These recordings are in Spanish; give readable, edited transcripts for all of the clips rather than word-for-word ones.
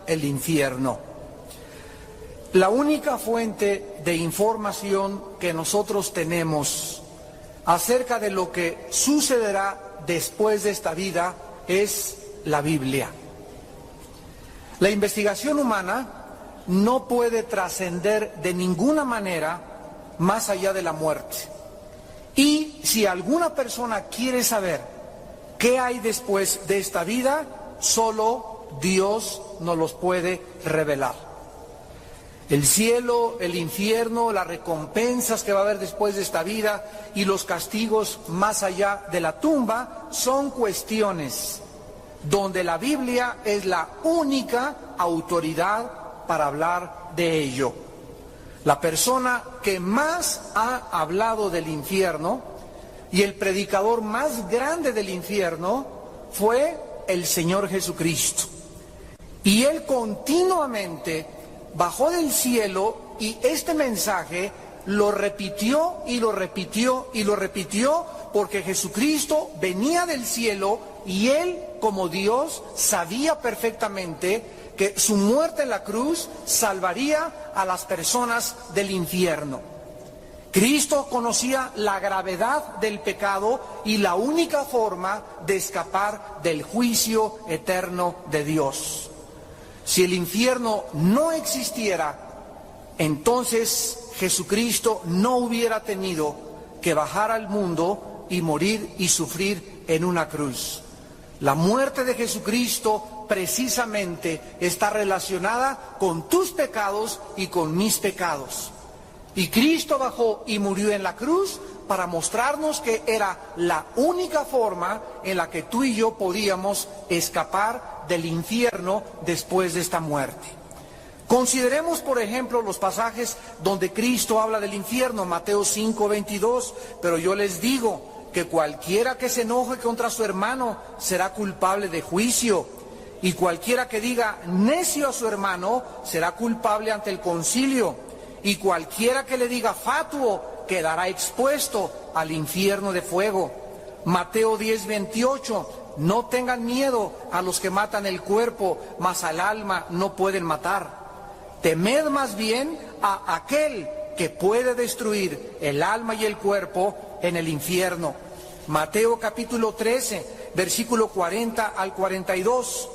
El infierno. La única fuente de información que nosotros tenemos acerca de lo que sucederá después de esta vida es la Biblia. La investigación humana no puede trascender de ninguna manera más allá de la muerte. Y si alguna persona quiere saber qué hay después de esta vida, solo Dios nos los puede revelar. El cielo, el infierno, las recompensas que va a haber después de esta vida y los castigos más allá de la tumba son cuestiones donde la Biblia es la única autoridad para hablar de ello. La persona que más ha hablado del infierno y el predicador más grande del infierno fue el Señor Jesucristo. Y Él continuamente bajó del cielo y este mensaje lo repitió y lo repitió y lo repitió, porque Jesucristo venía del cielo y Él, como Dios, sabía perfectamente que su muerte en la cruz salvaría a las personas del infierno. Cristo conocía la gravedad del pecado y la única forma de escapar del juicio eterno de Dios. Si el infierno no existiera, entonces Jesucristo no hubiera tenido que bajar al mundo y morir y sufrir en una cruz. La muerte de Jesucristo precisamente está relacionada con tus pecados y con mis pecados. Y Cristo bajó y murió en la cruz para mostrarnos que era la única forma en la que tú y yo podíamos escapar del infierno después de esta muerte. Consideremos, por ejemplo, los pasajes donde Cristo habla del infierno, Mateo 5:22, pero yo les digo que cualquiera que se enoje contra su hermano será culpable de juicio, y cualquiera que diga necio a su hermano será culpable ante el concilio, y cualquiera que le diga fatuo quedará expuesto al infierno de fuego. Mateo 10:28, no tengan miedo a los que matan el cuerpo, mas al alma no pueden matar. Temed más bien a aquel que puede destruir el alma y el cuerpo en el infierno. Mateo capítulo 13, versículo 40 al 42.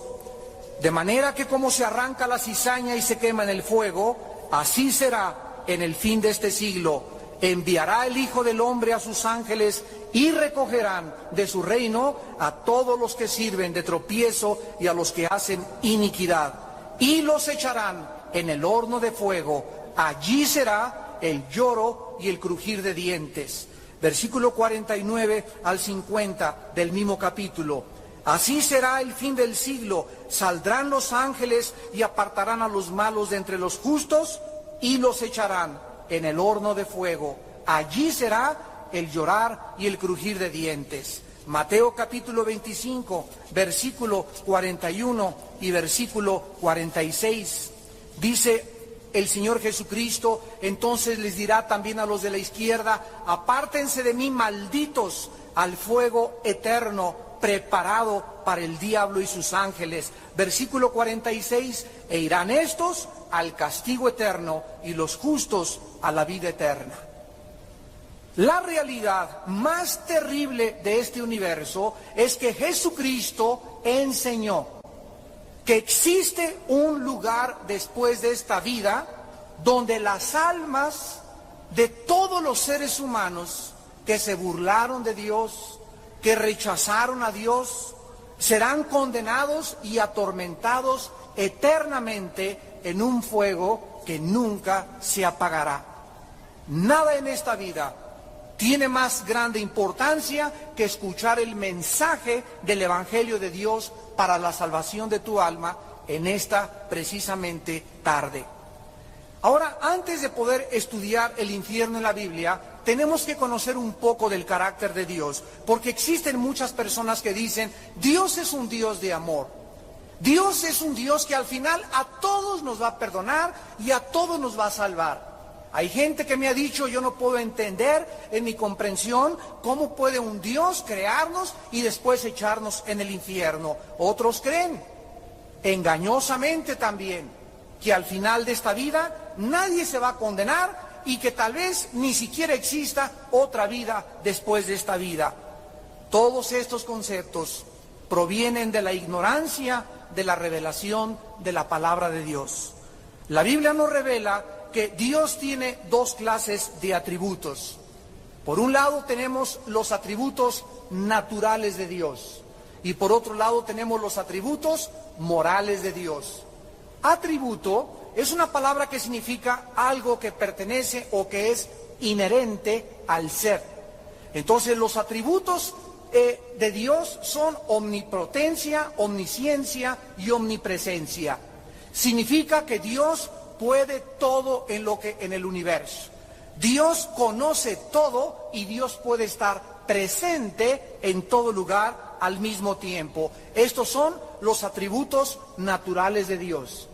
De manera que como se arranca la cizaña y se quema en el fuego, así será en el fin de este siglo. Enviará el Hijo del Hombre a sus ángeles y recogerán de su reino a todos los que sirven de tropiezo y a los que hacen iniquidad, y los echarán en el horno de fuego. Allí será el lloro y el crujir de dientes. Versículo 49 al 50 del mismo capítulo. Así será el fin del siglo. Saldrán los ángeles y apartarán a los malos de entre los justos y los echarán en el horno de fuego. Allí será el llorar y el crujir de dientes. Mateo capítulo 25, versículo 41 y versículo 46. Dice el Señor Jesucristo, entonces les dirá también a los de la izquierda, apártense de mí, malditos, al fuego eterno preparado para el diablo y sus ángeles. Versículo 46, e irán estos al castigo eterno y los justos a la vida eterna. La realidad más terrible de este universo es que Jesucristo enseñó que existe un lugar después de esta vida donde las almas de todos los seres humanos que se burlaron de Dios, que rechazaron a Dios, serán condenados y atormentados eternamente en un fuego que nunca se apagará. Nada en esta vida tiene más grande importancia que escuchar el mensaje del Evangelio de Dios para la salvación de tu alma en esta precisamente tarde. Ahora, antes de poder estudiar el infierno en la Biblia, tenemos que conocer un poco del carácter de Dios, porque existen muchas personas que dicen, Dios es un Dios de amor. Dios es un Dios que al final a todos nos va a perdonar y a todos nos va a salvar. Hay gente que me ha dicho, yo no puedo entender en mi comprensión cómo puede un Dios crearnos y después echarnos en el infierno. Otros creen engañosamente también, que al final de esta vida nadie se va a condenar y que tal vez ni siquiera exista otra vida después de esta vida. Todos estos conceptos provienen de la ignorancia de la revelación de la palabra de Dios. La Biblia nos revela que Dios tiene dos clases de atributos. Por un lado tenemos los atributos naturales de Dios y por otro lado tenemos los atributos morales de Dios. Atributo es una palabra que significa algo que pertenece o que es inherente al ser. Entonces los atributos de Dios son omnipotencia, omnisciencia y omnipresencia. Significa que Dios puede todo en el universo. Dios conoce todo y Dios puede estar presente en todo lugar al mismo tiempo. Estos son los atributos naturales de Dios.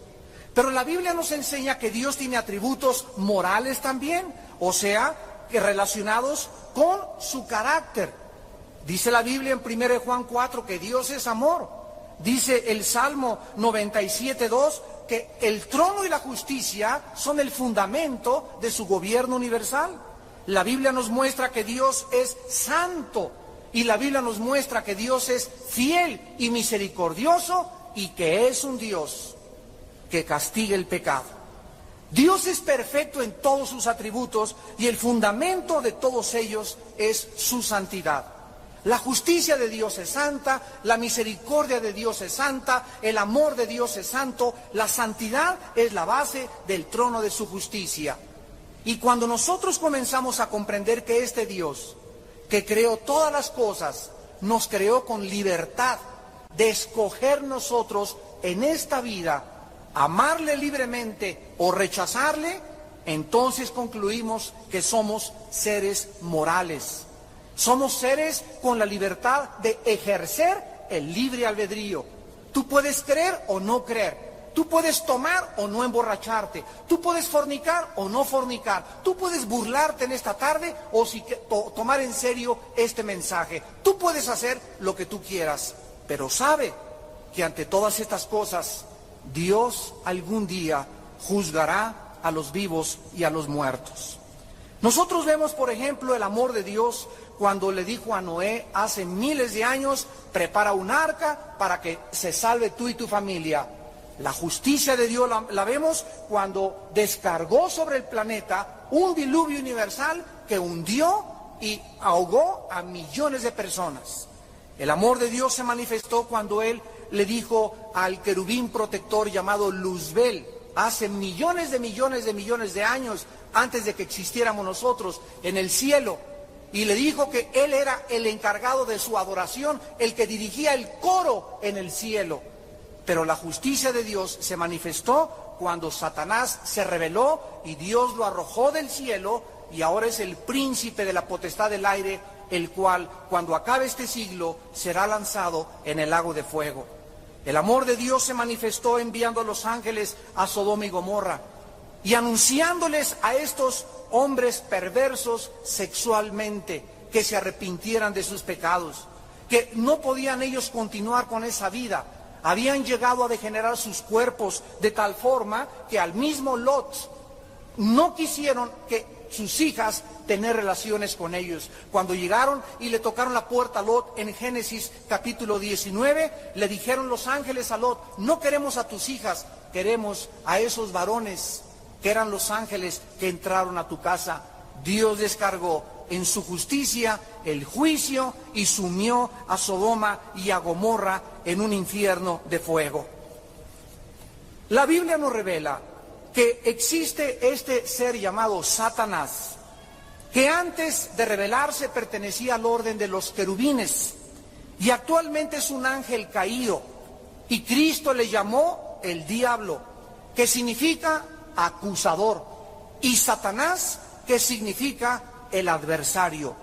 Pero la Biblia nos enseña que Dios tiene atributos morales también, o sea, que relacionados con su carácter. Dice la Biblia en 1 Juan 4 que Dios es amor. Dice el Salmo 97:2 que el trono y la justicia son el fundamento de su gobierno universal. La Biblia nos muestra que Dios es santo y la Biblia nos muestra que Dios es fiel y misericordioso y que es un Dios que castiga el pecado. Dios es perfecto en todos sus atributos y el fundamento de todos ellos es su santidad. La justicia de Dios es santa, la misericordia de Dios es santa, el amor de Dios es santo, la santidad es la base del trono de su justicia. Y cuando nosotros comenzamos a comprender que este Dios, que creó todas las cosas, nos creó con libertad de escoger nosotros en esta vida, amarle libremente o rechazarle, entonces concluimos que somos seres morales. Somos seres con la libertad de ejercer el libre albedrío. Tú puedes creer o no creer. Tú puedes tomar o no emborracharte. Tú puedes fornicar o no fornicar. Tú puedes burlarte en esta tarde o tomar en serio este mensaje. Tú puedes hacer lo que tú quieras. Pero sabe que ante todas estas cosas, Dios algún día juzgará a los vivos y a los muertos. Nosotros vemos, por ejemplo, el amor de Dios cuando le dijo a Noé hace miles de años, prepara un arca para que se salve tú y tu familia. La justicia de Dios la vemos cuando descargó sobre el planeta un diluvio universal que hundió y ahogó a millones de personas. El amor de Dios se manifestó cuando Él le dijo al querubín protector llamado Luzbel, hace millones de años, antes de que existiéramos nosotros, en el cielo, y le dijo que Él era el encargado de su adoración, el que dirigía el coro en el cielo. Pero la justicia de Dios se manifestó cuando Satanás se rebeló y Dios lo arrojó del cielo y ahora es el príncipe de la potestad del aire, el cual, cuando acabe este siglo, será lanzado en el lago de fuego. El amor de Dios se manifestó enviando a los ángeles a Sodoma y Gomorra y anunciándoles a estos hombres perversos sexualmente que se arrepintieran de sus pecados, que no podían ellos continuar con esa vida. Habían llegado a degenerar sus cuerpos de tal forma que al mismo Lot no quisieron que sus hijas tener relaciones con ellos. Cuando llegaron y le tocaron la puerta a Lot en Génesis capítulo 19, le dijeron los ángeles a Lot, no queremos a tus hijas, queremos a esos varones que eran los ángeles que entraron a tu casa. Dios descargó en su justicia el juicio y sumió a Sodoma y a Gomorra en un infierno de fuego. La Biblia nos revela que existe este ser llamado Satanás, que antes de revelarse pertenecía al orden de los querubines y actualmente es un ángel caído, y Cristo le llamó el diablo, que significa acusador, y Satanás, que significa el adversario.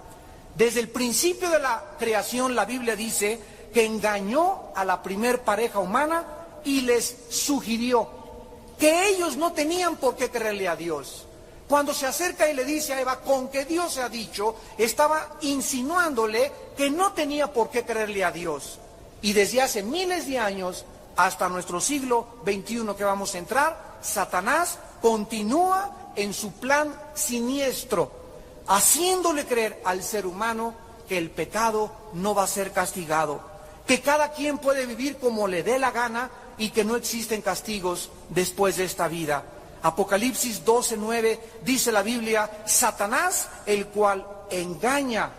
Desde el principio de la creación la Biblia dice que engañó a la primer pareja humana y les sugirió que ellos no tenían por qué creerle a Dios. Cuando se acerca y le dice a Eva, con que Dios se ha dicho, estaba insinuándole que no tenía por qué creerle a Dios. Y desde hace miles de años, hasta nuestro siglo XXI que vamos a entrar, Satanás continúa en su plan siniestro, haciéndole creer al ser humano que el pecado no va a ser castigado, que cada quien puede vivir como le dé la gana y que no existen castigos después de esta vida. Apocalipsis 12:9 dice la Biblia: Satanás, el cual engaña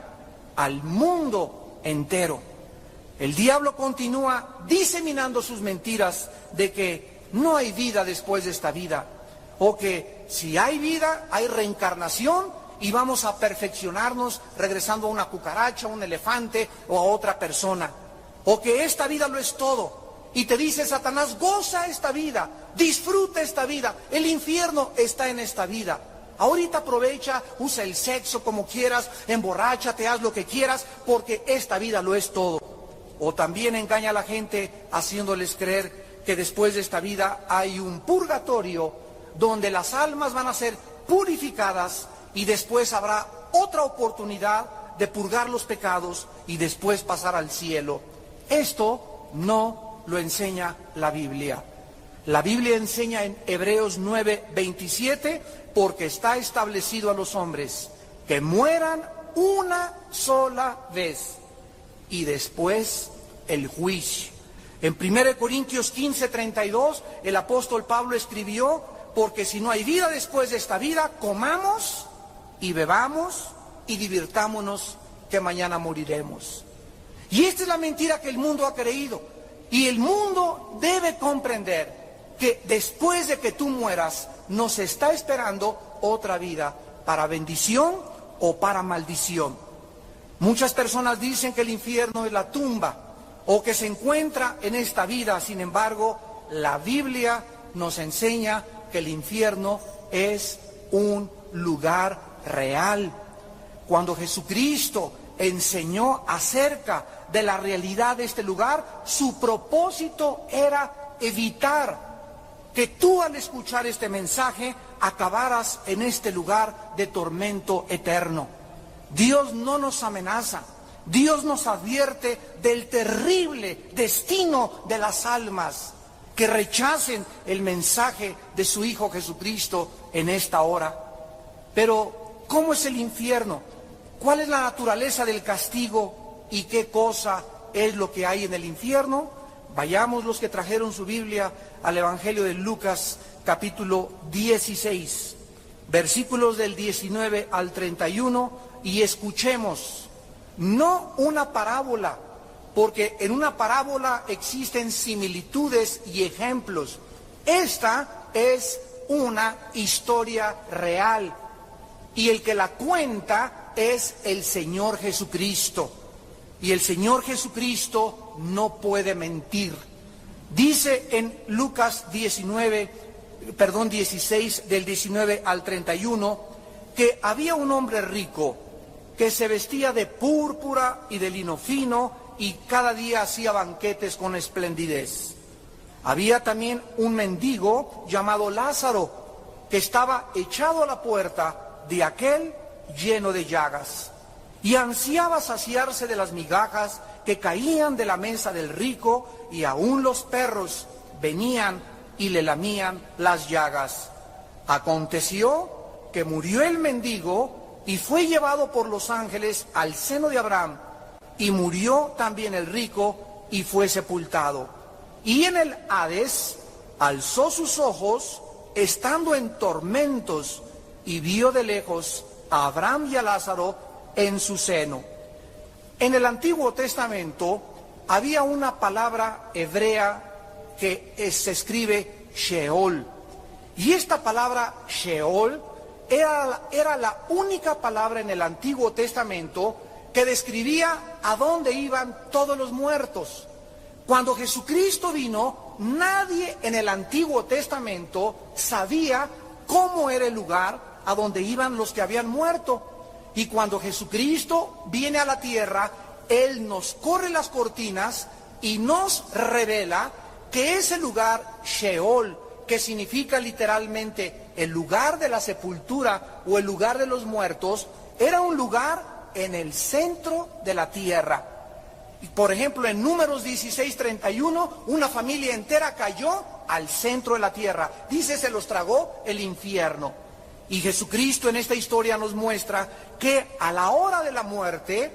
al mundo entero. El diablo continúa diseminando sus mentiras de que no hay vida después de esta vida, o que si hay vida, hay reencarnación y vamos a perfeccionarnos regresando a una cucaracha, a un elefante o a otra persona, o que esta vida lo es todo. Y te dice Satanás: goza esta vida, disfruta esta vida, el infierno está en esta vida. Ahorita aprovecha, usa el sexo como quieras, emborráchate, haz lo que quieras, porque esta vida lo es todo. O también engaña a la gente haciéndoles creer que después de esta vida hay un purgatorio donde las almas van a ser purificadas y después habrá otra oportunidad de purgar los pecados y después pasar al cielo. Esto no lo enseña la Biblia. La Biblia enseña en Hebreos 9:27, porque está establecido a los hombres que mueran una sola vez y después el juicio. En 1 Corintios 15:32, el apóstol Pablo escribió: porque si no hay vida después de esta vida, comamos y bebamos y divirtámonos, que mañana moriremos. Y esta es la mentira que el mundo ha creído. Y el mundo debe comprender que después de que tú mueras, nos está esperando otra vida, para bendición o para maldición. Muchas personas dicen que el infierno es la tumba, o que se encuentra en esta vida. Sin embargo, la Biblia nos enseña que el infierno es un lugar real. Cuando Jesucristo enseñó acerca de la realidad de este lugar, su propósito era evitar que tú, al escuchar este mensaje, acabaras en este lugar de tormento eterno. Dios no nos amenaza, Dios nos advierte del terrible destino de las almas que rechacen el mensaje de su Hijo Jesucristo en esta hora. Pero, ¿cómo es el infierno? ¿Cuál es la naturaleza del castigo y qué cosa es lo que hay en el infierno? Vayamos, los que trajeron su Biblia, al Evangelio de Lucas, capítulo 16, versículos del 19 al 31, y escuchemos, no una parábola, porque en una parábola existen similitudes y ejemplos. Esta es una historia real, y el que la cuenta es el Señor Jesucristo. Y el Señor Jesucristo no puede mentir. Dice en Lucas 16, del 19 al 31, que había un hombre rico que se vestía de púrpura y de lino fino y cada día hacía banquetes con esplendidez. Había también un mendigo llamado Lázaro, que estaba echado a la puerta de aquel lleno de llagas, y ansiaba saciarse de las migajas que caían de la mesa del rico, y aún los perros venían y le lamían las llagas. Aconteció que murió el mendigo y fue llevado por los ángeles al seno de Abraham, y murió también el rico y fue sepultado. Y en el Hades alzó sus ojos, estando en tormentos, y vio de lejos a Abraham y a Lázaro en su seno. En el Antiguo Testamento había una palabra hebrea que se escribe Sheol, y esta palabra Sheol era la única palabra en el Antiguo Testamento que describía a dónde iban todos los muertos. Cuando Jesucristo vino, nadie en el Antiguo Testamento sabía cómo era el lugar a donde iban los que habían muerto. Y cuando Jesucristo viene a la tierra, Él nos corre las cortinas y nos revela que ese lugar Sheol, que significa literalmente el lugar de la sepultura o el lugar de los muertos, era un lugar en el centro de la tierra. Por ejemplo, en Números 16:31, una familia entera cayó al centro de la tierra. Dice, se los tragó el infierno. Y Jesucristo en esta historia nos muestra que a la hora de la muerte,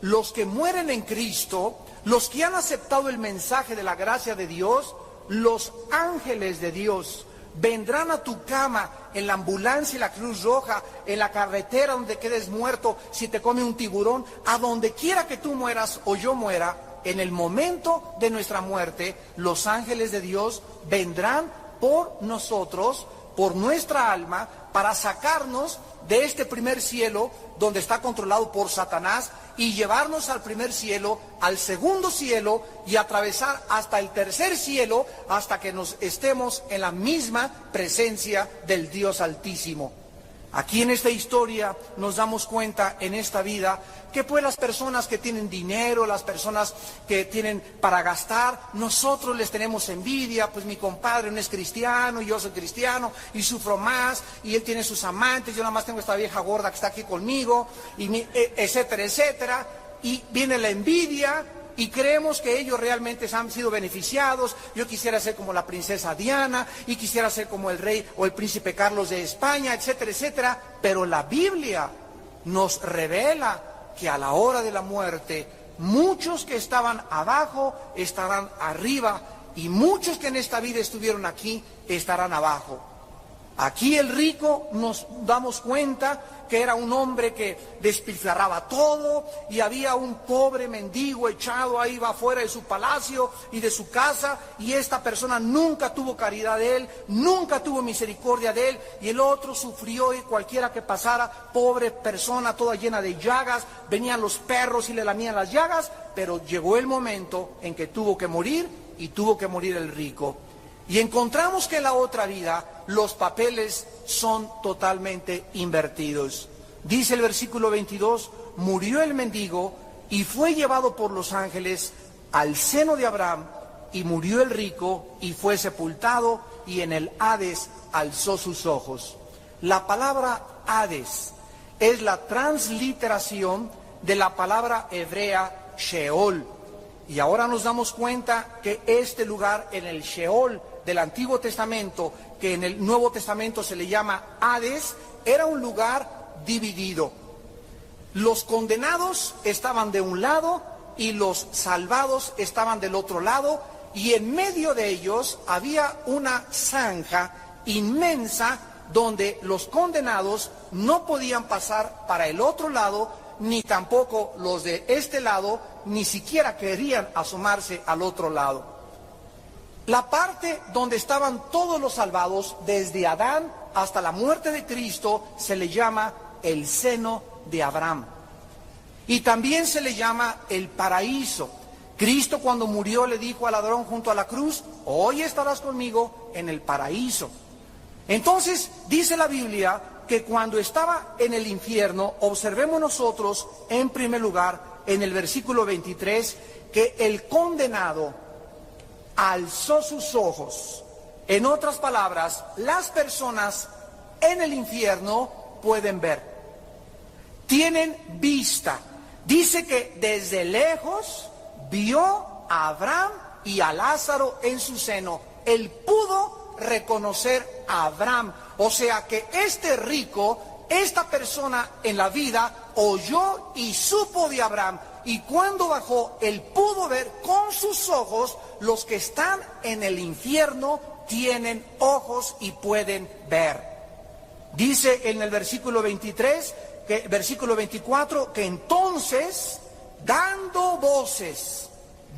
los que mueren en Cristo, los que han aceptado el mensaje de la gracia de Dios, los ángeles de Dios vendrán a tu cama, en la ambulancia y la Cruz Roja, en la carretera donde quedes muerto, si te come un tiburón, a donde quiera que tú mueras o yo muera, en el momento de nuestra muerte, los ángeles de Dios vendrán por nosotros, por nuestra alma, para sacarnos de este primer cielo donde está controlado por Satanás y llevarnos al primer cielo, al segundo cielo y atravesar hasta el tercer cielo hasta que nos estemos en la misma presencia del Dios Altísimo. Aquí en esta historia nos damos cuenta en esta vida que pues las personas que tienen dinero, las personas que tienen para gastar, nosotros les tenemos envidia, pues mi compadre no es cristiano y yo soy cristiano y sufro más y él tiene sus amantes, yo nada más tengo esta vieja gorda que está aquí conmigo, y etcétera, etcétera, y viene la envidia. Y creemos que ellos realmente han sido beneficiados. Yo quisiera ser como la princesa Diana, y quisiera ser como el rey o el príncipe Carlos de España, etcétera, etcétera. Pero la Biblia nos revela que a la hora de la muerte, muchos que estaban abajo estarán arriba, y muchos que en esta vida estuvieron aquí estarán abajo. Aquí el rico, nos damos cuenta que era un hombre que despilfarraba todo, y había un pobre mendigo echado ahí afuera de su palacio y de su casa, y esta persona nunca tuvo caridad de él, nunca tuvo misericordia de él, y el otro sufrió, y cualquiera que pasara, pobre persona toda llena de llagas, venían los perros y le lamían las llagas, pero llegó el momento en que tuvo que morir, y tuvo que morir el rico. Y encontramos que en la otra vida los papeles son totalmente invertidos. Dice el versículo 22, murió el mendigo y fue llevado por los ángeles al seno de Abraham, y murió el rico y fue sepultado, y en el Hades alzó sus ojos. La palabra Hades es la transliteración de la palabra hebrea Sheol. Y ahora nos damos cuenta que este lugar en el Sheol del Antiguo Testamento, que en el Nuevo Testamento se le llama Hades, era un lugar dividido. Los condenados estaban de un lado y los salvados estaban del otro lado, y en medio de ellos había una zanja inmensa donde los condenados no podían pasar para el otro lado, ni tampoco los de este lado, ni siquiera querían asomarse al otro lado. La parte donde estaban todos los salvados, desde Adán hasta la muerte de Cristo, se le llama el seno de Abraham. Y también se le llama el paraíso. Cristo, cuando murió, le dijo al ladrón junto a la cruz, hoy estarás conmigo en el paraíso. Entonces, dice la Biblia que cuando estaba en el infierno, observemos nosotros, en primer lugar, en el versículo 23, que el condenado alzó sus ojos. En otras palabras, las personas en el infierno pueden ver, tienen vista. Dice que desde lejos vio a Abraham y a Lázaro en su seno. Él pudo reconocer a Abraham. O sea que este rico, esta persona en la vida, oyó y supo de Abraham. Y cuando bajó, él pudo ver con sus ojos. Los que están en el infierno tienen ojos y pueden ver. Dice en el versículo 23, versículo 24, que entonces, dando voces,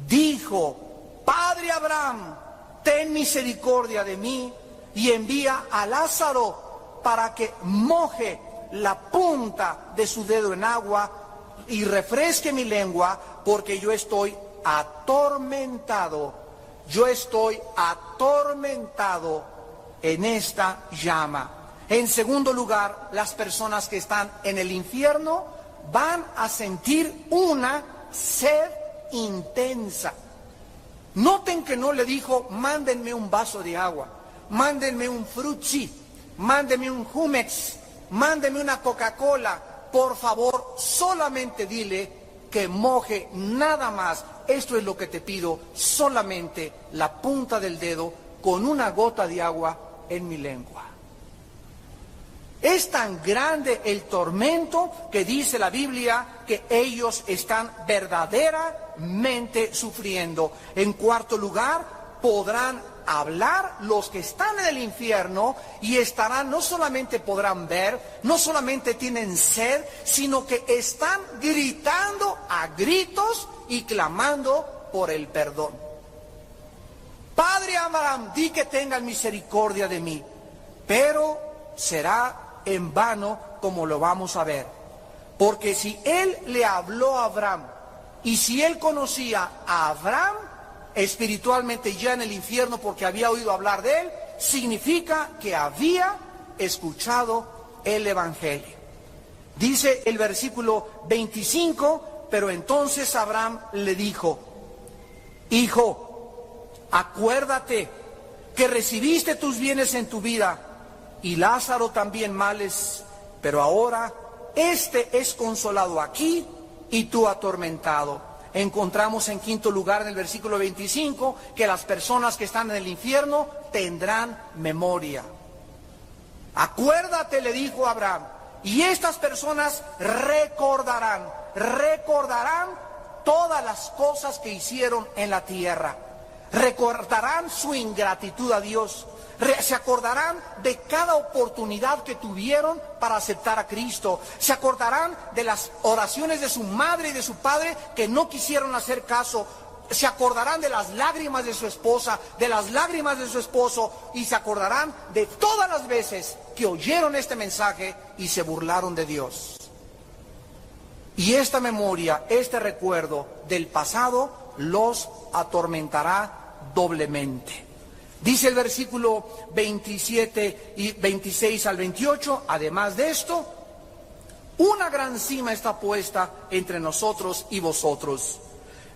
dijo, Padre Abraham, ten misericordia de mí y envía a Lázaro para que moje la punta de su dedo en agua y refresque mi lengua, porque yo estoy atormentado en esta llama. En segundo lugar, las personas que están en el infierno van a sentir una sed intensa. Noten que no le dijo, mándenme un vaso de agua, mándenme un frutzi, mándenme un Jumex, mándenme una Coca-Cola. Por favor, solamente dile que moje nada más. Esto es lo que te pido, solamente la punta del dedo con una gota de agua en mi lengua. Es tan grande el tormento que dice la Biblia que ellos están verdaderamente sufriendo. En cuarto lugar, podrán hablar los que están en el infierno y estarán, no solamente podrán ver, no solamente tienen sed, sino que están gritando a gritos y clamando por el perdón. Padre Abraham, di que tengas misericordia de mí, pero será en vano, como lo vamos a ver. Porque si él le habló a Abraham y si él conocía a Abraham espiritualmente ya en el infierno porque había oído hablar de él, significa que había escuchado el Evangelio. Dice el versículo 25, pero entonces Abraham le dijo: Hijo, acuérdate que recibiste tus bienes en tu vida y Lázaro también males, pero ahora este es consolado aquí y tú atormentado. Encontramos en quinto lugar en el versículo 25 que las personas que están en el infierno tendrán memoria. Acuérdate, le dijo Abraham, y estas personas recordarán todas las cosas que hicieron en la tierra. Recordarán su ingratitud a Dios. Se acordarán de cada oportunidad que tuvieron para aceptar a Cristo. Se acordarán de las oraciones de su madre y de su padre que no quisieron hacer caso. Se acordarán de las lágrimas de su esposa, de las lágrimas de su esposo, y se acordarán de todas las veces que oyeron este mensaje y se burlaron de Dios. Y esta memoria, este recuerdo del pasado los atormentará doblemente. Dice el versículo 27 y 26 al 28, además de esto, una gran cima está puesta entre nosotros y vosotros,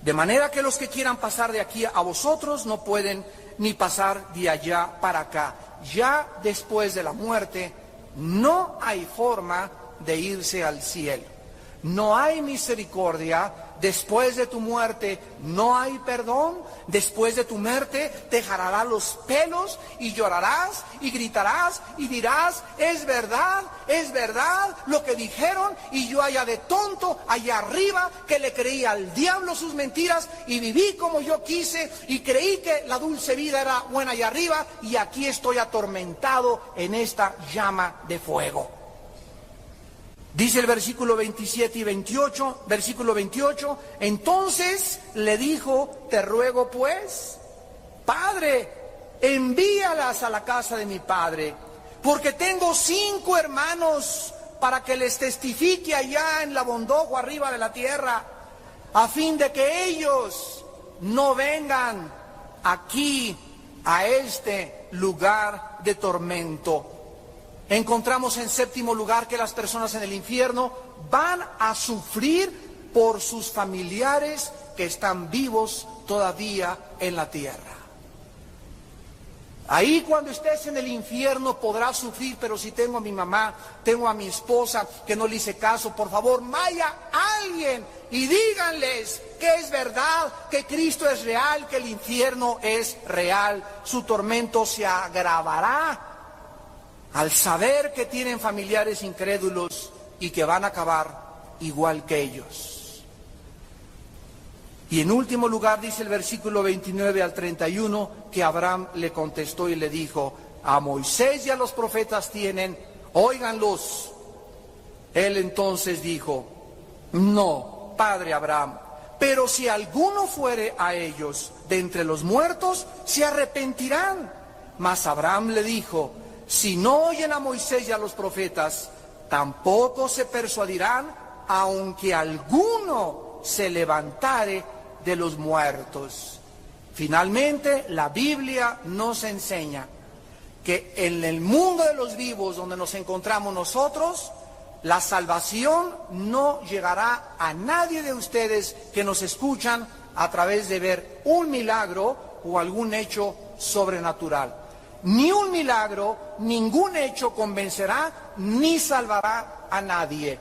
de manera que los que quieran pasar de aquí a vosotros no pueden ni pasar de allá para acá. Ya después de la muerte no hay forma de irse al cielo. No hay misericordia. Después de tu muerte no hay perdón. Después de tu muerte te jalarán los pelos y llorarás y gritarás y dirás: es verdad lo que dijeron, y yo allá de tonto, allá arriba, que le creí al diablo sus mentiras y viví como yo quise y creí que la dulce vida era buena allá arriba, y aquí estoy atormentado en esta llama de fuego. Dice el versículo 27 y 28, versículo 28, entonces le dijo: te ruego pues, Padre, envíalas a la casa de mi padre, porque tengo 5 hermanos, para que les testifique allá en la bondojo arriba de la tierra, a fin de que ellos no vengan aquí a este lugar de tormento. Encontramos en séptimo lugar que las personas en el infierno van a sufrir por sus familiares que están vivos todavía en la tierra. Ahí cuando estés en el infierno podrás sufrir: pero si tengo a mi mamá, tengo a mi esposa que no le hice caso, por favor vaya alguien y díganles que es verdad, que Cristo es real, que el infierno es real. Su tormento se agravará al saber que tienen familiares incrédulos y que van a acabar igual que ellos. Y en último lugar dice el versículo 29 al 31 que Abraham le contestó y le dijo: a Moisés y a los profetas tienen, óiganlos. Él entonces dijo: no, padre Abraham, pero si alguno fuere a ellos de entre los muertos, se arrepentirán. Mas Abraham le dijo: si no oyen a Moisés y a los profetas, tampoco se persuadirán, aunque alguno se levantare de los muertos. Finalmente, la Biblia nos enseña que en el mundo de los vivos, donde nos encontramos nosotros, la salvación no llegará a nadie de ustedes que nos escuchan a través de ver un milagro o algún hecho sobrenatural. Ni un milagro, ningún hecho convencerá ni salvará a nadie.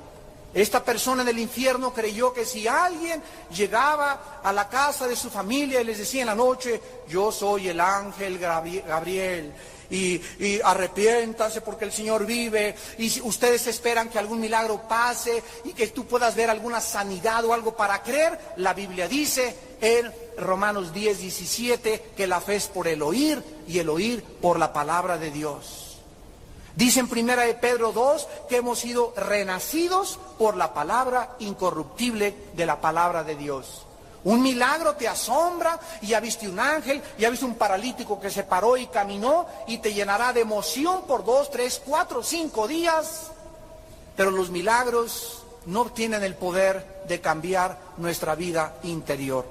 Esta persona en el infierno creyó que si alguien llegaba a la casa de su familia y les decía en la noche, yo soy el ángel Gabriel, y arrepiéntanse porque el Señor vive, y si ustedes esperan que algún milagro pase y que tú puedas ver alguna sanidad o algo para creer, la Biblia dice en Romanos 10:17 que la fe es por el oír y el oír por la palabra de Dios. Dice en 1 de Pedro 2 que hemos sido renacidos por la palabra incorruptible de la palabra de Dios. Un milagro te asombra y ya viste un ángel, ya viste un paralítico que se paró y caminó y te llenará de emoción por 2, 3, 4, 5 días. Pero los milagros no tienen el poder de cambiar nuestra vida interior.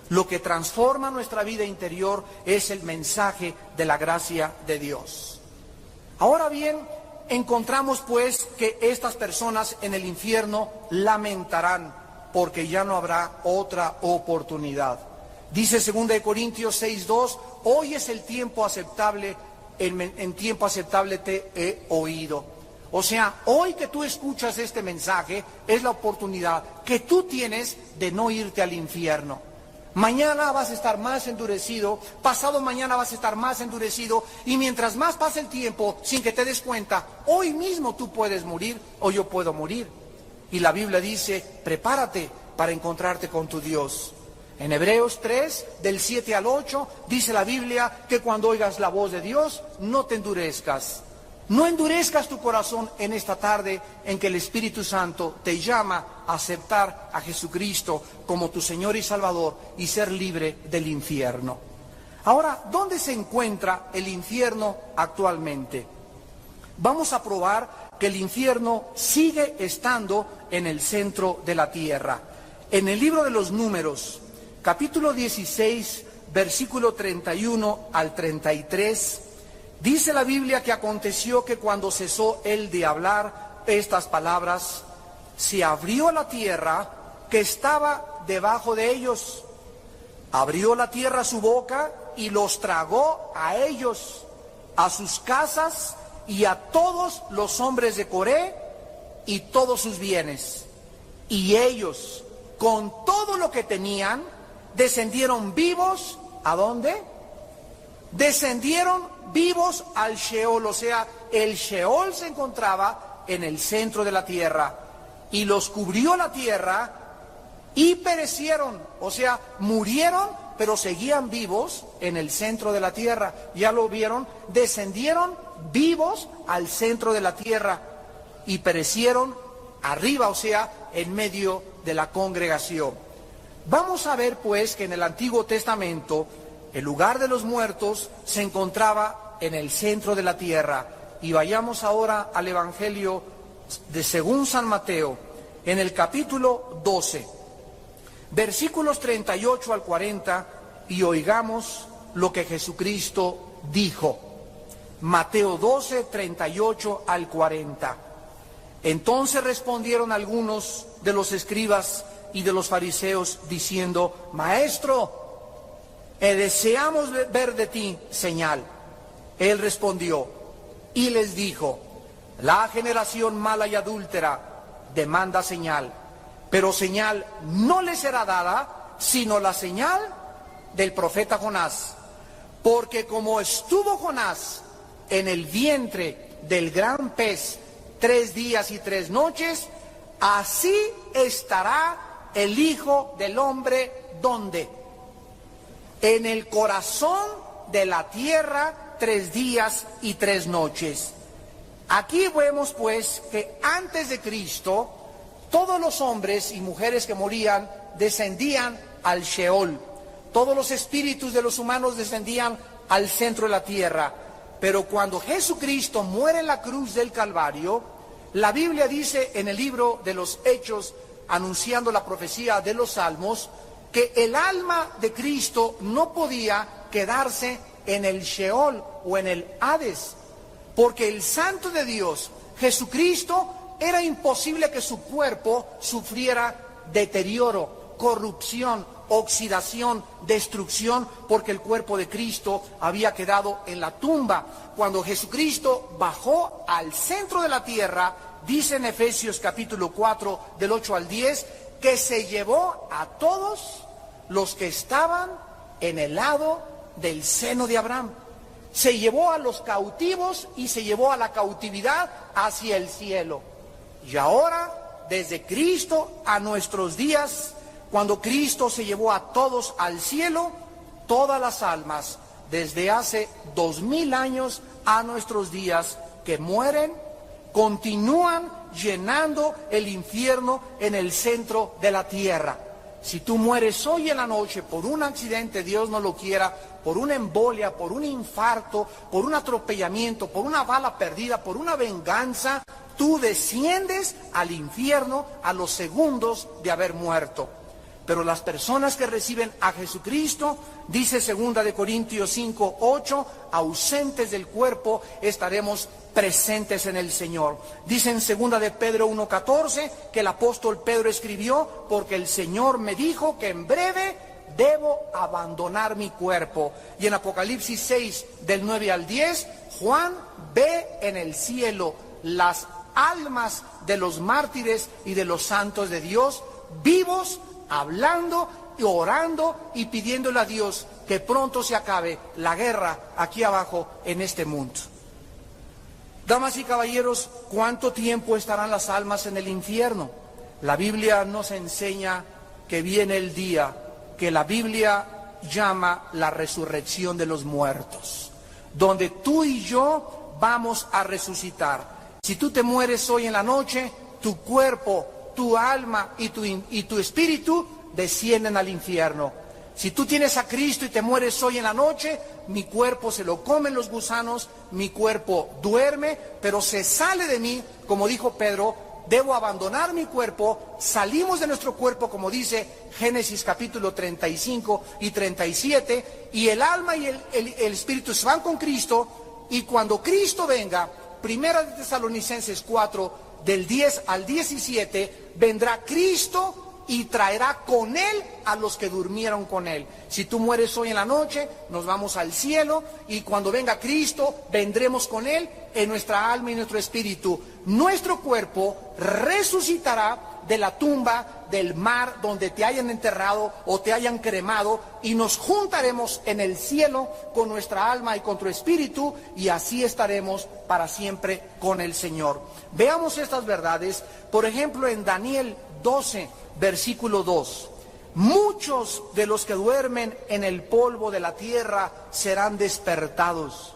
Lo que transforma nuestra vida interior es el mensaje de la gracia de Dios. Ahora bien, encontramos pues que estas personas en el infierno lamentarán porque ya no habrá otra oportunidad. Dice 2 Corintios 6:2, hoy es el tiempo aceptable, en tiempo aceptable te he oído. O sea, hoy que tú escuchas este mensaje es la oportunidad que tú tienes de no irte al infierno. Mañana vas a estar más endurecido, pasado mañana vas a estar más endurecido, y mientras más pasa el tiempo, sin que te des cuenta, hoy mismo tú puedes morir o yo puedo morir. Y la Biblia dice, prepárate para encontrarte con tu Dios. En Hebreos 3, del 7 al 8, dice la Biblia que cuando oigas la voz de Dios, no te endurezcas. No endurezcas tu corazón en esta tarde en que el Espíritu Santo te llama a aceptar a Jesucristo como tu Señor y Salvador y ser libre del infierno. Ahora, ¿dónde se encuentra el infierno actualmente? Vamos a probar que el infierno sigue estando en el centro de la tierra. En el libro de los Números, capítulo 16, versículo 31 al 33, dice la Biblia que aconteció que cuando cesó él de hablar estas palabras, se abrió la tierra que estaba debajo de ellos. Abrió la tierra su boca y los tragó a ellos, a sus casas y a todos los hombres de Coré y todos sus bienes. Y ellos, con todo lo que tenían, descendieron vivos, ¿a dónde? Descendieron vivos al Sheol, o sea, el Sheol se encontraba en el centro de la tierra, y los cubrió la tierra y perecieron, o sea, murieron, pero seguían vivos en el centro de la tierra. Ya lo vieron, descendieron vivos al centro de la tierra y perecieron arriba, o sea, en medio de la congregación. Vamos a ver pues que en el Antiguo Testamento el lugar de los muertos se encontraba en el centro de la tierra. Y vayamos ahora al Evangelio de según San Mateo, en el capítulo 12, versículos 38 al 40, y oigamos lo que Jesucristo dijo. Mateo 12, 38 al 40. Entonces respondieron algunos de los escribas y de los fariseos diciendo, Maestro, deseamos ver de ti señal. Él respondió y les dijo, la generación mala y adúltera demanda señal, pero señal no le será dada, sino la señal del profeta Jonás. Porque como estuvo Jonás en el vientre del gran pez 3 días y 3 noches, así estará el Hijo del Hombre, ¿dónde? En el corazón de la tierra 3 días y 3 noches. Aquí vemos pues que antes de Cristo, todos los hombres y mujeres que morían descendían al Sheol. Todos los espíritus de los humanos descendían al centro de la tierra. Pero cuando Jesucristo muere en la cruz del Calvario, la Biblia dice en el libro de los Hechos, anunciando la profecía de los Salmos, que el alma de Cristo no podía quedarse en el Sheol o en el Hades, porque el Santo de Dios, Jesucristo, era imposible que su cuerpo sufriera deterioro, corrupción, oxidación, destrucción, porque el cuerpo de Cristo había quedado en la tumba. Cuando Jesucristo bajó al centro de la tierra, dice en Efesios capítulo 4, del 8 al 10, que se llevó a todos los que estaban en el lado del seno de Abraham. Se llevó a los cautivos y se llevó a la cautividad hacia el cielo. Y ahora, desde Cristo a nuestros días, cuando Cristo se llevó a todos al cielo, todas las almas, desde hace 2000 años a nuestros días, que mueren, continúan llenando el infierno en el centro de la tierra. Si tú mueres hoy en la noche por un accidente, Dios no lo quiera, por una embolia, por un infarto, por un atropellamiento, por una bala perdida, por una venganza, tú desciendes al infierno a los segundos de haber muerto. Pero las personas que reciben a Jesucristo, dice 2 de Corintios 5, 8, ausentes del cuerpo, estaremos presentes en el Señor. Dice en 2 de Pedro 1, 14, que el apóstol Pedro escribió, porque el Señor me dijo que en breve debo abandonar mi cuerpo. Y en Apocalipsis 6, del 9 al 10, Juan ve en el cielo las almas de los mártires y de los santos de Dios, vivos, hablando y orando y pidiéndole a Dios que pronto se acabe la guerra aquí abajo en este mundo. Damas y caballeros, ¿cuánto tiempo estarán las almas en el infierno? La Biblia nos enseña que viene el día que la Biblia llama la resurrección de los muertos, donde tú y yo vamos a resucitar. Si tú te mueres hoy en la noche, tu cuerpo, tu alma y tu espíritu descienden al infierno. Si tú tienes a Cristo y te mueres hoy en la noche, mi cuerpo se lo comen los gusanos, mi cuerpo duerme, pero se sale de mí, como dijo Pedro, debo abandonar mi cuerpo, salimos de nuestro cuerpo, como dice Génesis capítulo 35 y 37, y el alma y el espíritu se van con Cristo, y cuando Cristo venga, Primera de Tesalonicenses 4, del 10 al 17, vendrá Cristo y traerá con Él a los que durmieron con Él. Si tú mueres hoy en la noche, nos vamos al cielo, y cuando venga Cristo, vendremos con Él en nuestra alma y nuestro espíritu. Nuestro cuerpo resucitará de la tumba, del mar, donde te hayan enterrado o te hayan cremado, y nos juntaremos en el cielo con nuestra alma y con tu espíritu, y así estaremos para siempre con el Señor. Veamos estas verdades, por ejemplo, en Daniel 12, versículo 2. Muchos de los que duermen en el polvo de la tierra serán despertados,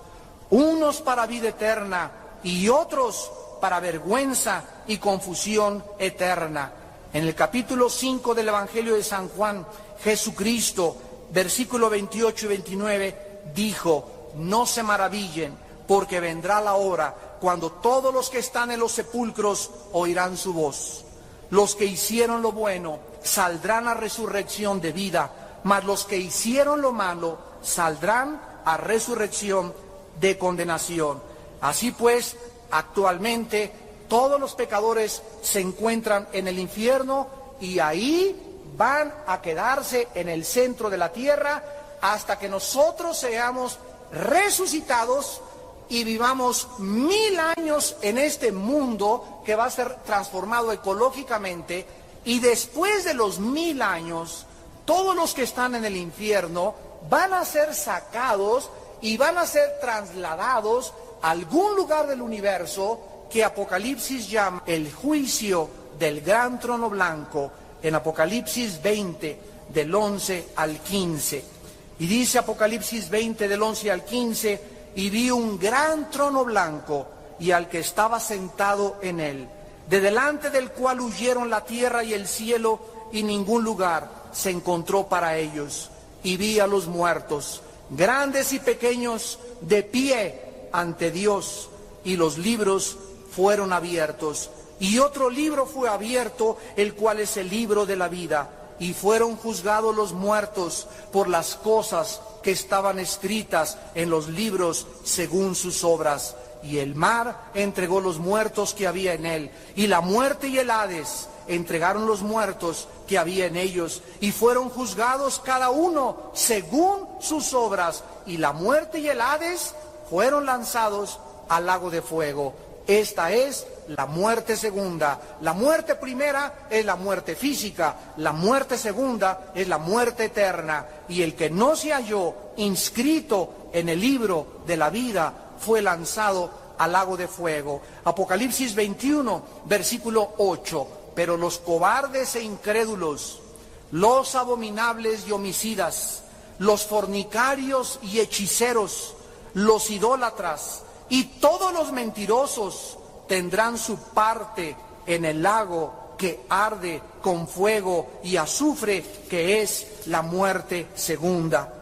unos para vida eterna y otros para vergüenza y confusión eterna. En el capítulo 5 del Evangelio de San Juan, Jesucristo, versículo 28 y 29, dijo: no se maravillen, porque vendrá la hora cuando todos los que están en los sepulcros oirán su voz. Los que hicieron lo bueno saldrán a resurrección de vida, mas los que hicieron lo malo saldrán a resurrección de condenación. Así pues, actualmente todos los pecadores se encuentran en el infierno, y ahí van a quedarse en el centro de la tierra hasta que nosotros seamos resucitados y vivamos 1000 años en este mundo que va a ser transformado ecológicamente, y después de los 1000 años, todos los que están en el infierno van a ser sacados y van a ser trasladados a algún lugar del universo que Apocalipsis llama el juicio del gran trono blanco, en Apocalipsis 20, del 11 al 15. Y dice Apocalipsis 20, del 11 al 15, y vi un gran trono blanco y al que estaba sentado en él, de delante del cual huyeron la tierra y el cielo, y ningún lugar se encontró para ellos. Y vi a los muertos, grandes y pequeños, de pie ante Dios, y los libros fueron abiertos. Y otro libro fue abierto, el cual es el libro de la vida, y fueron juzgados los muertos por las cosas que estaban escritas en los libros según sus obras. Y el mar entregó los muertos que había en él, y la muerte y el Hades entregaron los muertos que había en ellos, y fueron juzgados cada uno según sus obras, y la muerte y el Hades fueron lanzados al lago de fuego. Esta es la muerte segunda. La muerte primera es la muerte física, la muerte segunda es la muerte eterna. Y el que no se halló inscrito en el libro de la vida fue lanzado al lago de fuego. Apocalipsis 21, versículo 8. Pero los cobardes e incrédulos, los abominables y homicidas, los fornicarios y hechiceros, los idólatras y todos los mentirosos tendrán su parte en el lago que arde con fuego y azufre, que es la muerte segunda.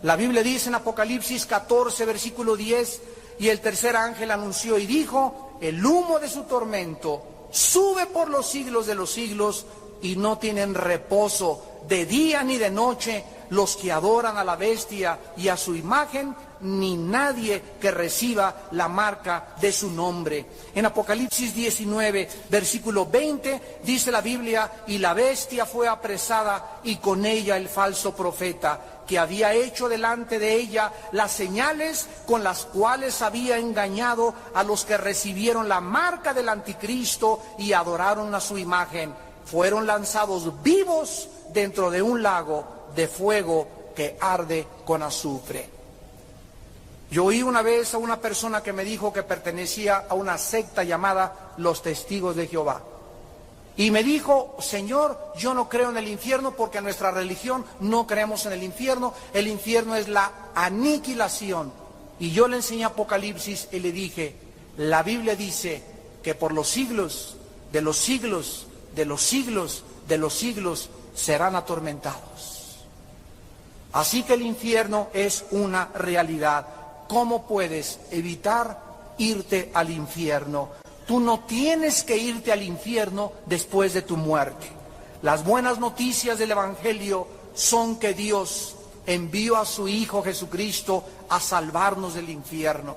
La Biblia dice en Apocalipsis 14, versículo 10, y el tercer ángel anunció y dijo: el humo de su tormento sube por los siglos de los siglos, y no tienen reposo de día ni de noche los que adoran a la bestia y a su imagen, ni nadie que reciba la marca de su nombre. En Apocalipsis 19, versículo 20, dice la Biblia: y la bestia fue apresada, y con ella el falso profeta, que había hecho delante de ella las señales con las cuales había engañado a los que recibieron la marca del anticristo y adoraron a su imagen. Fueron lanzados vivos dentro de un lago de fuego que arde con azufre. Yo oí una vez a una persona que me dijo que pertenecía a una secta llamada los Testigos de Jehová. Y me dijo: Señor, yo no creo en el infierno porque en nuestra religión no creemos en el infierno. El infierno es la aniquilación. Y yo le enseñé Apocalipsis y le dije: la Biblia dice que por los siglos de los siglos de los siglos de los siglos serán atormentados. Así que el infierno es una realidad. ¿Cómo puedes evitar irte al infierno? Tú no tienes que irte al infierno después de tu muerte. Las buenas noticias del Evangelio son que Dios envió a su Hijo Jesucristo a salvarnos del infierno,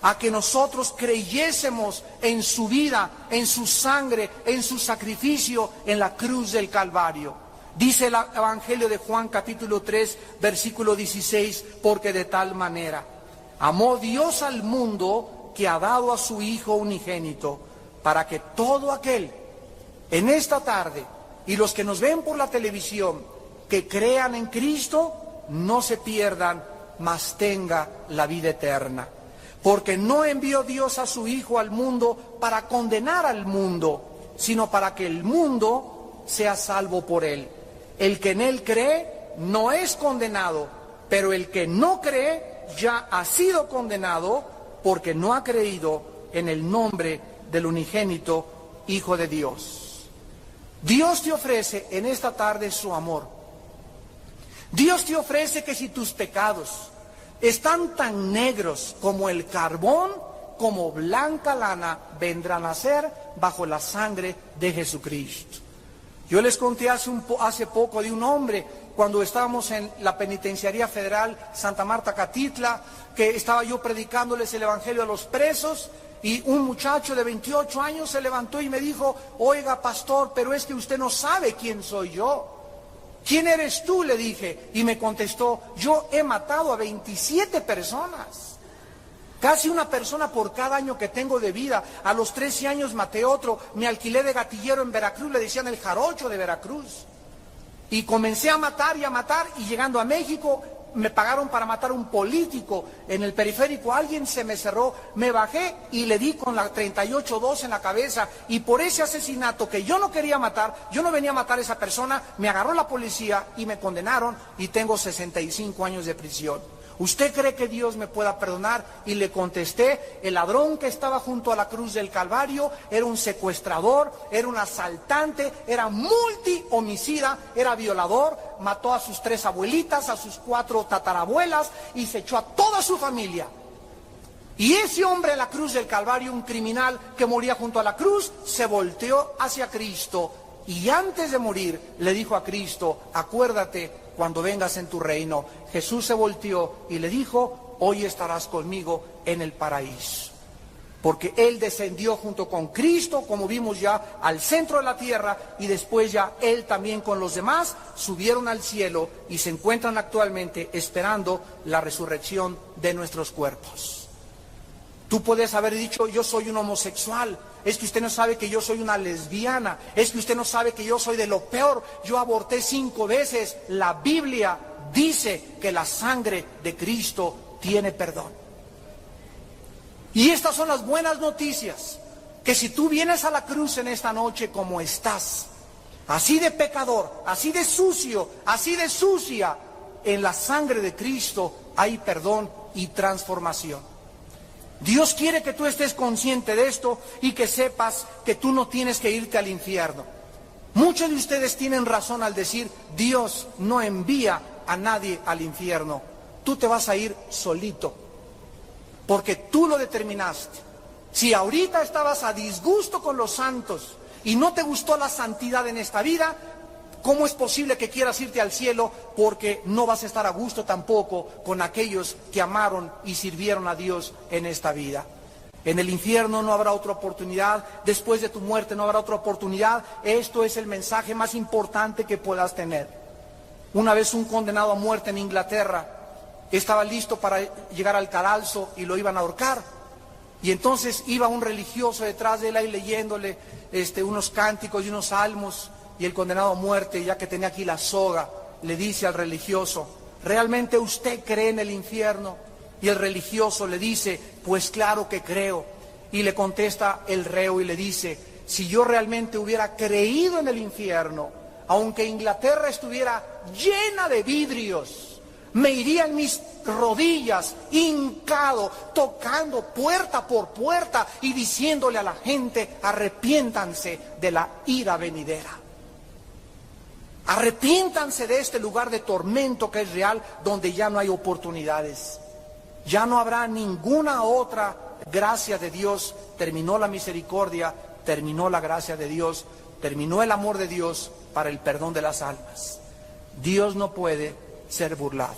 a que nosotros creyésemos en su vida, en su sangre, en su sacrificio en la cruz del Calvario. Dice el Evangelio de Juan capítulo 3, versículo 16, porque de tal manera amó Dios al mundo que ha dado a su Hijo unigénito, para que todo aquel en esta tarde y los que nos ven por la televisión que crean en Cristo no se pierdan, mas tenga la vida eterna. Porque no envió Dios a su Hijo al mundo para condenar al mundo, sino para que el mundo sea salvo por él. El que en él cree no es condenado, pero el que no cree ya ha sido condenado porque no ha creído en el nombre del unigénito Hijo de Dios. Dios te ofrece en esta tarde su amor. Dios te ofrece que si tus pecados están tan negros como el carbón, como blanca lana, vendrán a ser bajo la sangre de Jesucristo. Yo les conté hace poco de un hombre, cuando estábamos en la Penitenciaría Federal Santa Marta Catitla, que estaba yo predicándoles el Evangelio a los presos, y un muchacho de 28 años se levantó y me dijo: oiga, pastor, pero es que usted no sabe quién soy yo. ¿Quién eres tú?, le dije, y me contestó: yo he matado a 27 personas. Casi una persona por cada año que tengo de vida. A los 13 años maté otro, me alquilé de gatillero en Veracruz, le decían el jarocho de Veracruz. Y comencé a matar, y llegando a México me pagaron para matar a un político en el periférico. Alguien se me cerró, me bajé y le di con la 38-2 en la cabeza. Y por ese asesinato que yo no quería matar, yo no venía a matar a esa persona, me agarró la policía y me condenaron y tengo 65 años de prisión. ¿Usted cree que Dios me pueda perdonar? Y le contesté: el ladrón que estaba junto a la cruz del Calvario era un secuestrador, era un asaltante, era multihomicida, era violador, mató a sus 3 abuelitas, a sus 4 tatarabuelas y se echó a toda su familia. Y ese hombre en la cruz del Calvario, un criminal que moría junto a la cruz, se volteó hacia Cristo y antes de morir le dijo a Cristo: acuérdate cuando vengas en tu reino. Jesús se volteó y le dijo: hoy estarás conmigo en el paraíso. Porque Él descendió junto con Cristo, como vimos ya, al centro de la tierra, y después ya Él también con los demás subieron al cielo y se encuentran actualmente esperando la resurrección de nuestros cuerpos. Tú puedes haber dicho, yo soy un homosexual, es que usted no sabe que yo soy una lesbiana, es que usted no sabe que yo soy de lo peor, yo aborté 5 veces. La Biblia dice que la sangre de Cristo tiene perdón. Y estas son las buenas noticias, que si tú vienes a la cruz en esta noche como estás, así de pecador, así de sucio, así de sucia, en la sangre de Cristo hay perdón y transformación. Dios quiere que tú estés consciente de esto y que sepas que tú no tienes que irte al infierno. Muchos de ustedes tienen razón al decir, Dios no envía a nadie al infierno. Tú te vas a ir solito, porque tú lo determinaste. Si ahorita estabas a disgusto con los santos y no te gustó la santidad en esta vida, ¿cómo es posible que quieras irte al cielo? Porque no vas a estar a gusto tampoco con aquellos que amaron y sirvieron a Dios en esta vida. En el infierno no habrá otra oportunidad, después de tu muerte no habrá otra oportunidad. Esto es el mensaje más importante que puedas tener. Una vez un condenado a muerte en Inglaterra estaba listo para llegar al cadalso y lo iban a ahorcar. Y entonces iba un religioso detrás de él ahí leyéndole unos cánticos y unos salmos. Y el condenado a muerte, ya que tenía aquí la soga, le dice al religioso, ¿realmente usted cree en el infierno? Y el religioso le dice, pues claro que creo. Y le contesta el reo y le dice, si yo realmente hubiera creído en el infierno, aunque Inglaterra estuviera llena de vidrios, me iría en mis rodillas, hincado, tocando puerta por puerta y diciéndole a la gente, arrepiéntanse de la ira venidera. Arrepiéntanse de este lugar de tormento que es real, donde ya no hay oportunidades. Ya no habrá ninguna otra gracia de Dios. Terminó la misericordia, terminó la gracia de Dios, terminó el amor de Dios para el perdón de las almas. Dios no puede ser burlado.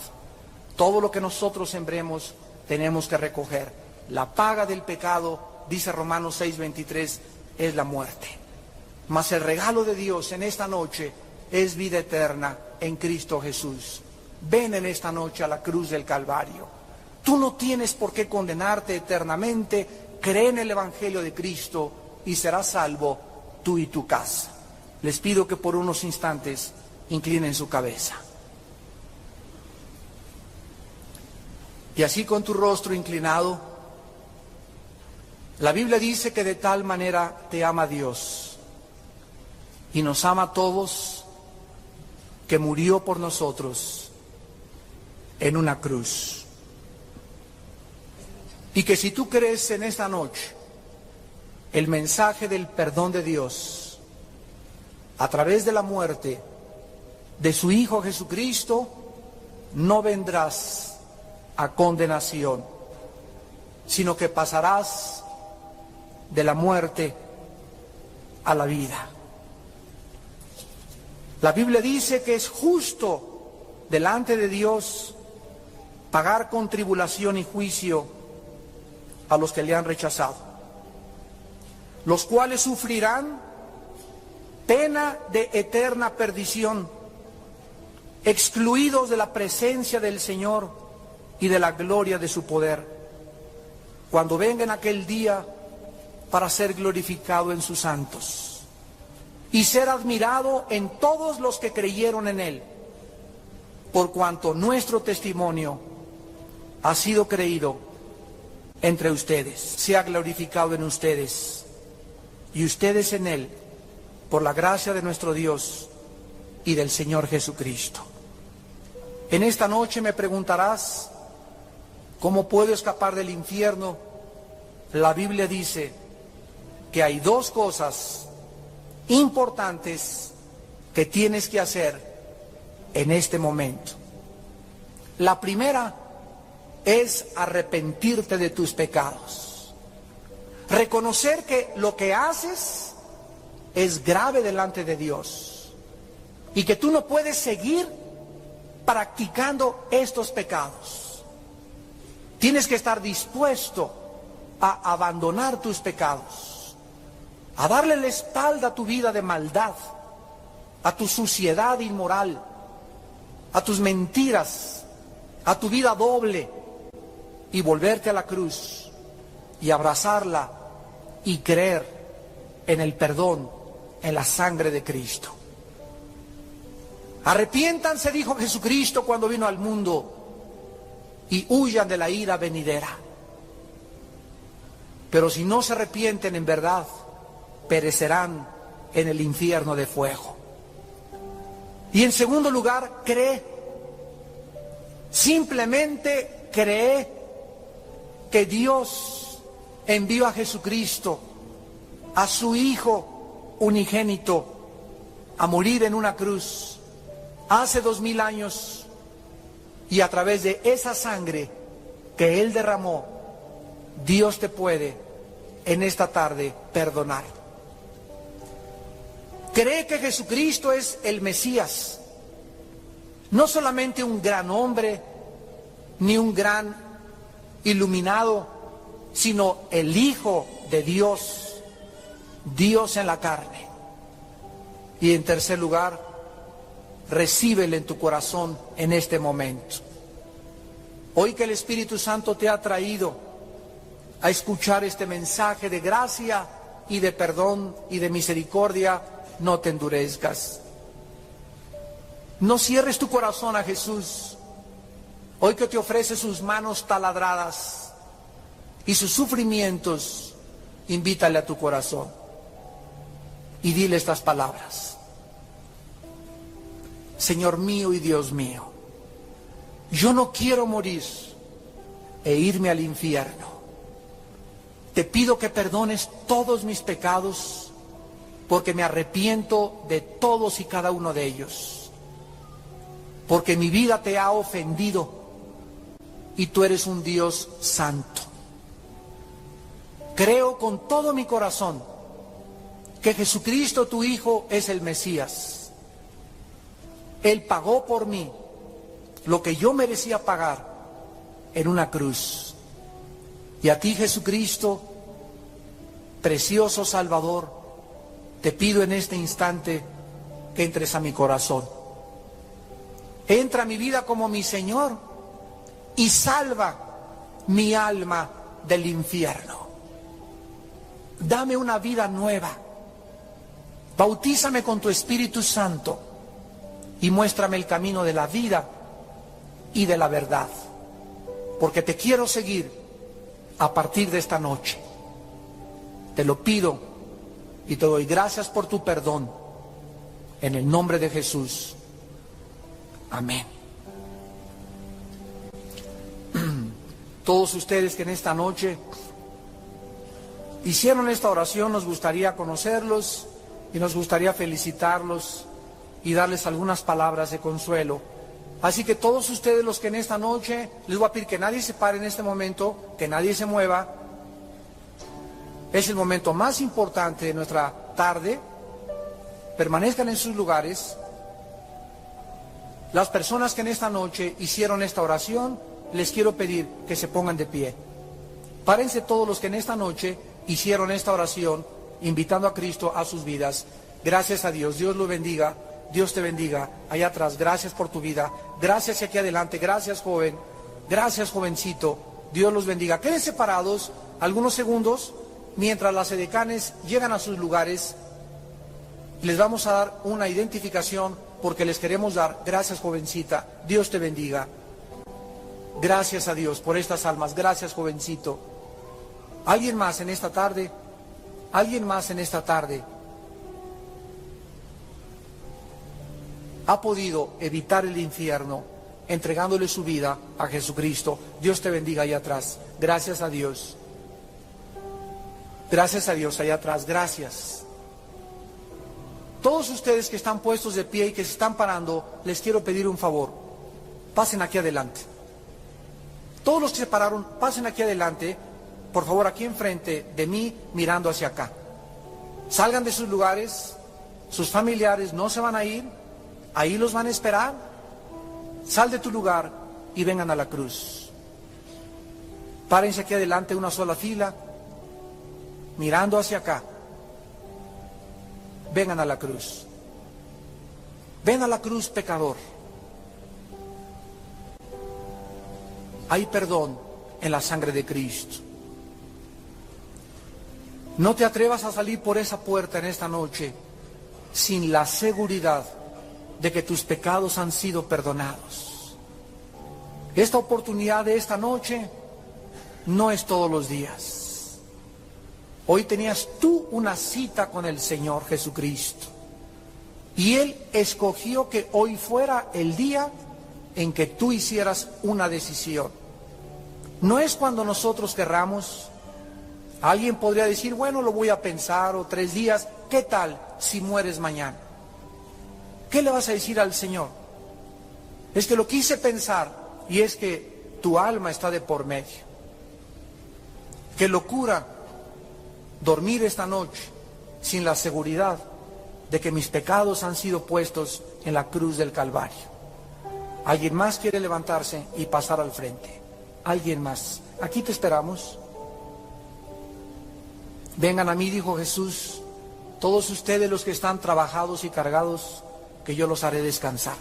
Todo lo que nosotros sembremos tenemos que recoger. La paga del pecado, dice Romanos 6:23, es la muerte. Mas el regalo de Dios en esta noche es vida eterna en Cristo Jesús. Ven en esta noche a la cruz del Calvario. Tú no tienes por qué condenarte eternamente. Cree en el Evangelio de Cristo y serás salvo tú y tu casa. Les pido que por unos instantes inclinen su cabeza. Y así con tu rostro inclinado, la Biblia dice que de tal manera te ama Dios y nos ama a todos, que murió por nosotros en una cruz. Y que si tú crees en esta noche el mensaje del perdón de Dios a través de la muerte de su Hijo Jesucristo, no vendrás a condenación, sino que pasarás de la muerte a la vida. La Biblia dice que es justo delante de Dios pagar con tribulación y juicio a los que le han rechazado, los cuales sufrirán pena de eterna perdición, excluidos de la presencia del Señor y de la gloria de su poder, cuando venga en aquel día para ser glorificado en sus santos y ser admirado en todos los que creyeron en Él, por cuanto nuestro testimonio ha sido creído entre ustedes. Sea glorificado en ustedes y ustedes en Él, por la gracia de nuestro Dios y del Señor Jesucristo. En esta noche me preguntarás, ¿cómo puedo escapar del infierno? La Biblia dice que hay 2 cosas importantes que tienes que hacer en este momento. La primera es arrepentirte de tus pecados. Reconocer que lo que haces es grave delante de Dios y que tú no puedes seguir practicando estos pecados. Tienes que estar dispuesto a abandonar tus pecados, a darle la espalda a tu vida de maldad, a tu suciedad inmoral, a tus mentiras, a tu vida doble, y volverte a la cruz y abrazarla y creer en el perdón, en la sangre de Cristo. Arrepiéntanse, dijo Jesucristo cuando vino al mundo, y huyan de la ira venidera. Pero si no se arrepienten en verdad, perecerán en el infierno de fuego. Y en segundo lugar, cree. Simplemente cree que Dios envió a Jesucristo, a su Hijo unigénito, a morir en una cruz hace 2000 años, y a través de esa sangre que Él derramó, Dios te puede en esta tarde perdonar. Cree que Jesucristo es el Mesías, no solamente un gran hombre, ni un gran iluminado, sino el Hijo de Dios, Dios en la carne. Y en tercer lugar, recíbele en tu corazón en este momento. Hoy que el Espíritu Santo te ha traído a escuchar este mensaje de gracia y de perdón y de misericordia, no te endurezcas. No cierres tu corazón a Jesús. Hoy que te ofrece sus manos taladradas y sus sufrimientos, invítale a tu corazón y dile estas palabras. Señor mío y Dios mío, yo no quiero morir e irme al infierno. Te pido que perdones todos mis pecados, porque me arrepiento de todos y cada uno de ellos. Porque mi vida te ha ofendido y tú eres un Dios santo. Creo con todo mi corazón que Jesucristo, tu Hijo, es el Mesías. Él pagó por mí lo que yo merecía pagar en una cruz. Y a ti, Jesucristo, precioso Salvador, te pido en este instante que entres a mi corazón. Entra a mi vida como mi Señor y salva mi alma del infierno. Dame una vida nueva. Bautízame con tu Espíritu Santo y muéstrame el camino de la vida y de la verdad, porque te quiero seguir a partir de esta noche. Te lo pido y te doy gracias por tu perdón, en el nombre de Jesús. Amén. Todos ustedes que en esta noche hicieron esta oración, nos gustaría conocerlos y nos gustaría felicitarlos y darles algunas palabras de consuelo. Así que todos ustedes los que en esta noche, les voy a pedir que nadie se pare en este momento, que nadie se mueva. Es el momento más importante de nuestra tarde. Permanezcan en sus lugares. Las personas que en esta noche hicieron esta oración, les quiero pedir que se pongan de pie. Párense todos los que en esta noche hicieron esta oración, invitando a Cristo a sus vidas. Gracias a Dios. Dios lo bendiga. Dios te bendiga. Allá atrás, gracias por tu vida. Gracias aquí adelante. Gracias, joven. Gracias, jovencito. Dios los bendiga. Queden separados algunos segundos mientras las edecanes llegan a sus lugares. Les vamos a dar una identificación porque les queremos dar. Gracias, jovencita. Dios te bendiga. Gracias a Dios por estas almas. Gracias, jovencito. ¿Alguien más en esta tarde? ¿Alguien más en esta tarde ha podido evitar el infierno entregándole su vida a Jesucristo? Dios te bendiga allá atrás. Gracias a Dios. Gracias a Dios allá atrás. Gracias. Todos ustedes que están puestos de pie y que se están parando, les quiero pedir un favor. Pasen aquí adelante. Todos los que se pararon, pasen aquí adelante. Por favor, aquí enfrente de mí, mirando hacia acá. Salgan de sus lugares. Sus familiares no se van a ir. Ahí los van a esperar. Sal de tu lugar y vengan a la cruz. Párense aquí adelante, una sola fila, mirando hacia acá. Vengan a la cruz. Ven a la cruz, pecador. Hay perdón en la sangre de Cristo. No te atrevas a salir por esa puerta en esta noche sin la seguridad de que tus pecados han sido perdonados. Esta oportunidad de esta noche no es todos los días. Hoy tenías tú una cita con el Señor Jesucristo. Y Él escogió que hoy fuera el día en que tú hicieras una decisión. No es cuando nosotros querramos. Alguien podría decir, bueno, lo voy a pensar, o 3 días. ¿Qué tal si mueres mañana? ¿Qué le vas a decir al Señor? Es que lo quise pensar, y es que tu alma está de por medio. Qué locura dormir esta noche sin la seguridad de que mis pecados han sido puestos en la cruz del Calvario. ¿Alguien más quiere levantarse y pasar al frente? ¿Alguien más? Aquí te esperamos. Vengan a mí, dijo Jesús, todos ustedes los que están trabajados y cargados, que yo los haré descansar.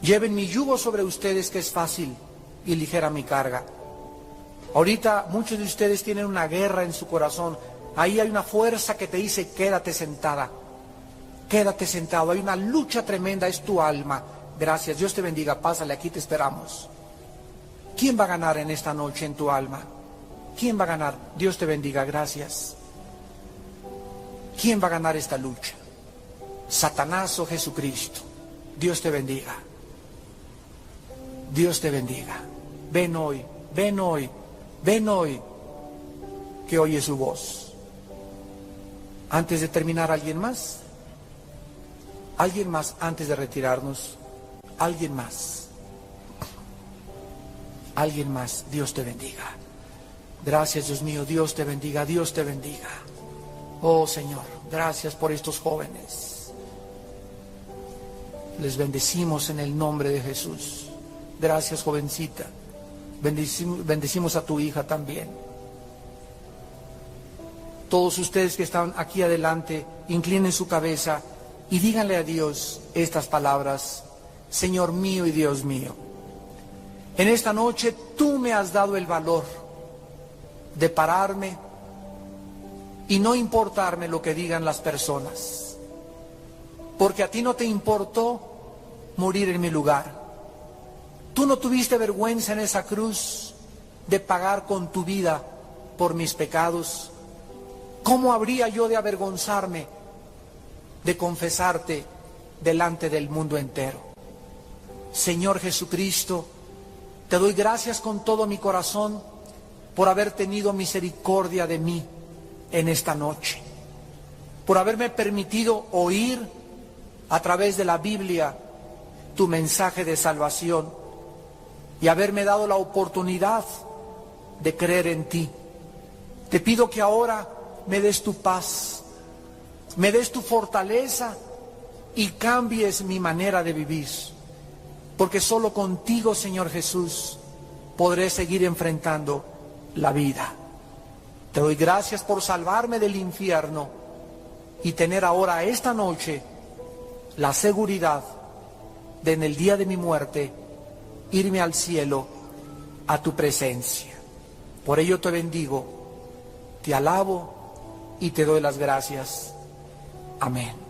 Lleven mi yugo sobre ustedes, que es fácil, y ligera mi carga. Ahorita muchos de ustedes tienen una guerra en su corazón. Ahí hay una fuerza que te dice, quédate sentada, quédate sentado. Hay una lucha tremenda, es tu alma. Gracias, Dios te bendiga, pásale, aquí te esperamos. ¿Quién va a ganar en esta noche en tu alma? ¿Quién va a ganar? Dios te bendiga, gracias. ¿Quién va a ganar esta lucha? ¿Satanás o Jesucristo? Dios te bendiga. Dios te bendiga. Ven hoy, ven hoy, ven hoy, que oye su voz. Antes de terminar, ¿alguien más? ¿Alguien más antes de retirarnos? ¿Alguien más? ¿Alguien más? Dios te bendiga. Gracias, Dios mío, Dios te bendiga, Dios te bendiga. Oh Señor, gracias por estos jóvenes. Les bendecimos en el nombre de Jesús. Gracias, jovencita. Bendecimos a tu hija también. Todos ustedes que están aquí adelante, inclinen su cabeza y díganle a Dios estas palabras. Señor mío y Dios mío, en esta noche tú me has dado el valor de pararme y no importarme lo que digan las personas, porque a ti no te importó morir en mi lugar. Tú no tuviste vergüenza en esa cruz de pagar con tu vida por mis pecados. ¿Cómo habría yo de avergonzarme de confesarte delante del mundo entero? Señor Jesucristo, te doy gracias con todo mi corazón por haber tenido misericordia de mí en esta noche, por haberme permitido oír a través de la Biblia tu mensaje de salvación y haberme dado la oportunidad de creer en ti. Te pido que ahora me des tu paz, me des tu fortaleza y cambies mi manera de vivir, porque solo contigo, Señor Jesús, podré seguir enfrentando la vida. Te doy gracias por salvarme del infierno y tener ahora esta noche la seguridad de en el día de mi muerte irme al cielo a tu presencia. Por ello te bendigo, te alabo y te doy las gracias. Amén.